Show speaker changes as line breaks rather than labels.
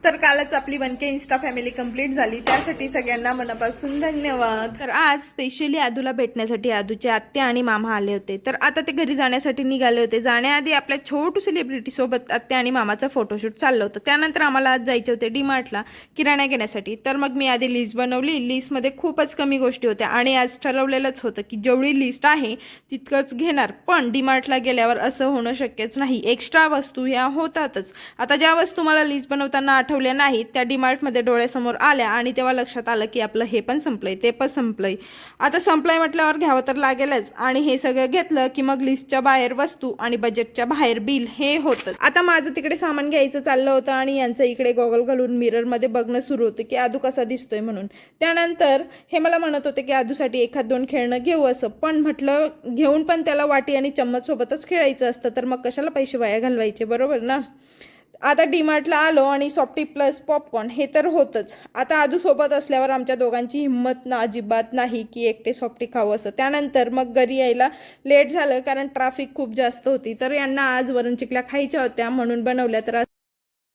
तर कालच आपली 1K इंस्टा फॅमिली कंप्लीट झाली, त्यासाठी सगळ्यांना मनापासून धन्यवाद। तर आज स्पेशली आदूला भेटण्यासाठी आदूचे आत्या आणि मामा आले होते। तर आता ते घरी जाण्यासाठी निघाले होते। जाण्याआधी आपल्या छोटू सेलिब्रिटी सोबत आत्या आणि मामाचं फोटोशूट चाललं होतं। त्यानंतर आम्हाला आज जायचे होते डीमार्टला किराणा घेण्यासाठी। तर मग मी आधी लिस्ट बनवली। लिस्टमध्ये खूपच कमी गोष्टी होत्या आणि आज ठरवलेलंच होतं की जेवढी लिस्ट आहे तितकंच घेणार, पण डीमार्टला गेल्यावर असं होणं शक्यच नाही, एक्स्ट्रा वस्तू ह्या होतातच। आता ज्या वस्तू मला लिस्ट बनवताना आठवल्या नाहीत त्या डीमार्टमध्ये डोळ्यासमोर आल्या आणि तेव्हा लक्षात आलं की आपलं हे पण संपलंय, ते पण संपलंय। आता संपलंय म्हटल्यावर घ्यावं तर लागेलच आणि हे सगळं घेतलं की मग लिस्टच्या बाहेर वस्तू आणि बजेटच्या बाहेर बिल हे होतं। आता माझं तिकडे सामान घ्यायचं चाललं होतं आणि यांचं इकडे गॉगल घालून मिररमध्ये बघणं सुरू होतं की आदू कसा दिसतोय म्हणून। त्यानंतर हे मला म्हणत होते की आदूसाठी एखाद दोन खेळणं घेऊ असं, पण म्हटलं घेऊन पण त्याला वाटी आणि चम्मच सोबतच खेळायचं असतं, तर मग कशाला पैसे वाया घालवायचे, बरोबर ना। आता डीमार्टला आलो आणि सॉफ्टी प्लस पॉपकॉर्न हे तर होतच। आता आदू सोबत असल्यावर आमच्या दोघांची हिंमत ना अजिबात नाही की एकटे सॉफ्टी खावं असं। त्यानंतर मग घरी यायला लेट झालं कारण ट्रॅफिक खूप जास्त होती। तर यांना आज वरण चिकल्या खायच्या होत्या म्हणून बनवल्या। तर